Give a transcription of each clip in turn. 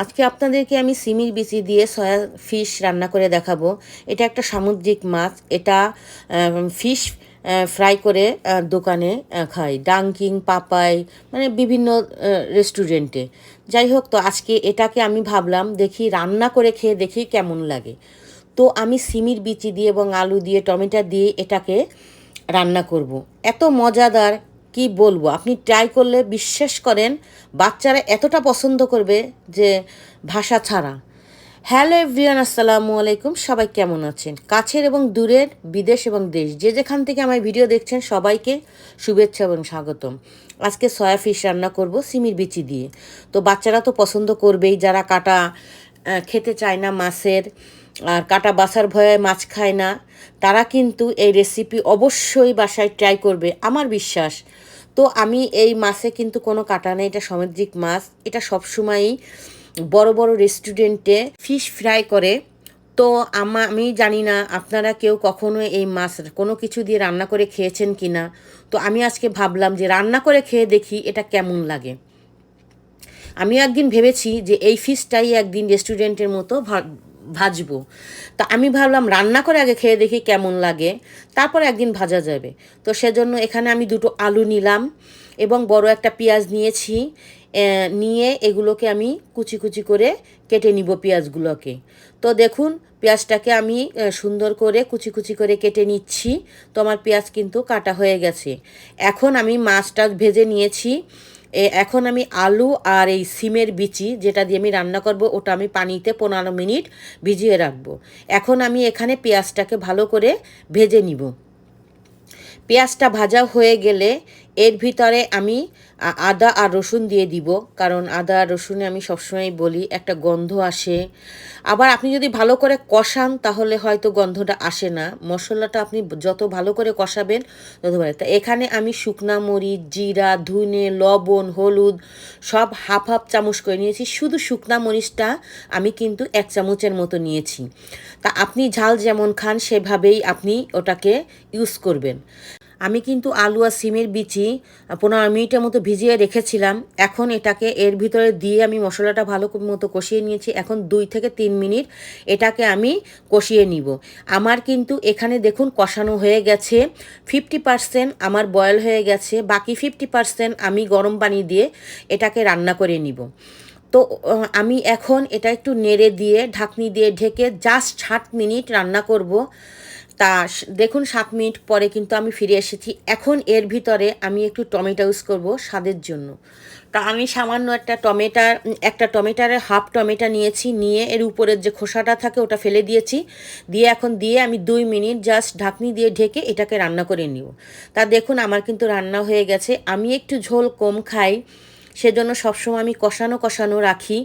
আজকে আপনাদেরকে আমি সিমির বিচি দিয়ে সয়া ফিশ রান্না করে দেখাবো। এটা একটা সামুদ্রিক মাছ। এটা ফিশ ফ্রাই করে দোকানে খাই, ডাঙ্কিং, পাপাই, মানে বিভিন্ন রেস্টুরেন্টে। যাই হোক, তো আজকে এটাকে আমি ভাবলাম দেখি রান্না করে খেয়ে দেখি কেমন লাগে। তো আমি সিমির বিচি দিয়ে এবং আলু দিয়ে টমেটো দিয়ে এটাকে রান্না করব। এত মজাদার, কি বলবো, আপনি ট্রাই করলে বিশ্বাস করেন বাচ্চারা এতটা পছন্দ করবে যে ভাষা ছাড়া। হ্যালো এভরিওয়ান, আসসালামু আলাইকুম। সবাই কেমন আছেন? কাছের এবং দূরের, বিদেশ এবং দেশ, যে যেখান থেকে আমার ভিডিও দেখছেন সবাইকে শুভেচ্ছা এবং স্বাগতম। আজকে সয়া ফিশ রান্না করব সিমির বিচি দিয়ে। তো বাচ্চারা তো পছন্দ করবেই, যারা কাটা খেতে চায় না মাছের, আর কাটা বাছার ভয়ে মাছ খায় না, তারা কিন্তু এই রেসিপি অবশ্যই বাসায় ট্রাই করবে, আমার বিশ্বাস। তো আমি এই মাছে কিন্তু কোনো কাটা নেই, এটা সামুদ্রিক মাছ। এটা সবসময়ই বড় বড় রেস্টুরেন্টে ফিশ ফ্রাই করে। তো আমি জানি না আপনারা কেউ কখনো এই মাছ কোনো কিছু দিয়ে রান্না করে খেয়েছেন কি না। তো আমি আজকে ভাবলাম যে রান্না করে খেয়ে দেখি এটা কেমন লাগে। আমি একদিন ভেবেছি যে এই ফিশটাই একদিন রেস্টুরেন্টের মতো ভাজবো। তা আমি ভাবলাম রান্না করে আগে খেয়ে দেখি কেমন লাগে, তারপর একদিন ভাজা যাবে। তো সেজন্য এখানে আমি দুটো আলু নিলাম এবং বড় একটা পেঁয়াজ নিয়েছি। নিয়ে এগুলোকে আমি কুচি কুচি করে কেটে নিব পেঁয়াজগুলোকে। তো দেখুন, পেঁয়াজটাকে আমি সুন্দর করে কুচি কুচি করে কেটে নিচ্ছি। তো আমার পেঁয়াজ কিন্তু কাটা হয়ে গেছে। এখন আমি মাছটা ভেজে নিয়েছি। এখন আমি আলু আর এই সিমের বিচি যেটা দিয়ে আমি রান্না করব ওটা আমি পানিতে 15 মিনিট ভিজিয়ে রাখবো। এখন আমি এখানে পেঁয়াজটাকে ভালো করে ভেজে নিব। পেঁয়াজটা ভাজা হয়ে গেলে এর ভিতরে আমি আদা আর রসুন দিয়ে দিব, কারণ আদা আর রসুনে আমি সবসময় বলি একটা গন্ধ আসে। আবার আপনি যদি ভালো করে কষান তাহলে হয়তো গন্ধটা আসে না। মশলাটা আপনি যত ভালো করে কষাবেন তত ভালো। তা এখানে আমি শুকনা মরিচ, জিরা, ধনে, লবণ, হলুদ সব হাফ হাফ চামচ করে নিয়েছি। শুধু শুকনা মরিচটা আমি কিন্তু 1 চামচের মতো নিয়েছি। তা আপনি ঝাল যেমন খান সেভাবেই আপনি ওটাকে ইউজ করবেন। আমি কিন্তু আলু আর সিমের বিচি 15 মিনিটের মতো ভিজিয়ে রেখেছিলাম। এখন এটাকে এর ভিতরে দিয়ে আমি মশলাটা ভালো মতো কষিয়ে নিয়েছি। এখন 2 থেকে 3 মিনিট এটাকে আমি কষিয়ে নিব। আমার কিন্তু এখানে দেখুন কষানো হয়ে গেছে। 50% আমার বয়েল হয়ে গেছে, বাকি 50% আমি গরম পানি দিয়ে এটাকে রান্না করে নিব। তো আমি এখন এটা একটু নেড়ে দিয়ে ঢাকনি দিয়ে ঢেকে জাস্ট 7 মিনিট রান্না করব। তা দেখুন 7 মিনিট পরে কিন্তু আমি ফিরে এসেছি। এখন এর ভিতরে আমি একটু টমেটো ইউজ করব স্বাদের জন্য। তা আমি সামান্য একটা টমেটারের হাফ টমেটো নিয়েছি, নিয়ে এর উপরের যে খোসাটা থাকে ওটা ফেলে দিয়েছি। দিয়ে আমি 2 মিনিট জাস্ট ঢাকনি দিয়ে ঢেকে এটাকে রান্না করে নিব। তা দেখুন আমার কিন্তু রান্না হয়ে গেছে। আমি একটু ঝোল কম খাই, সেজন্য সবসময় আমি কষানো কষানো রাখি।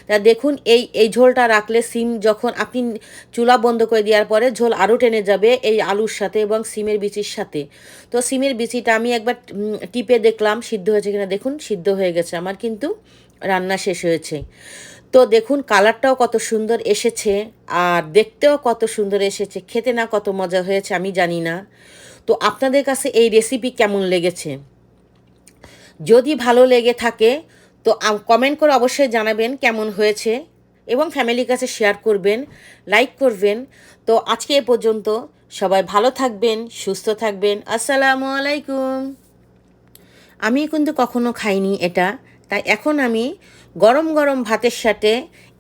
তা দেখুন এই ঝোলটা রাখলে সিম যখন আপনি চুলা বন্ধ করে দেওয়ার পরে ঝোল আরও টেনে যাবে এই আলুর সাথে এবং সিমের বিচির সাথে। তো সিমের বিচিটা আমি একবার টিপে দেখলাম সিদ্ধ হয়েছে কিনা। দেখুন সিদ্ধ হয়ে গেছে, আমার কিন্তু রান্না শেষ হয়েছে। তো দেখুন কালারটাও কত সুন্দর এসেছে, আর দেখতেও কত সুন্দর এসেছে, খেতে না কত মজা হয়েছে আমি জানি না। তো আপনাদের কাছে এই রেসিপি কেমন লেগেছে? যদি ভালো লেগে থাকে তো কমেন্ট করে অবশ্যই জানাবেন কেমন হয়েছে, এবং ফ্যামিলির কাছে শেয়ার করবেন, লাইক করবেন। তো আজকে এ পর্যন্ত। সবাই ভালো থাকবেন, সুস্থ থাকবেন। আসসালামু আলাইকুম। আমি কিন্তু কখনো খাইনি এটা, তাই এখন আমি গরম গরম ভাতের সাথে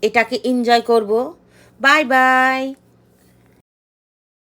এটাকে এনজয় করব। Bye bye.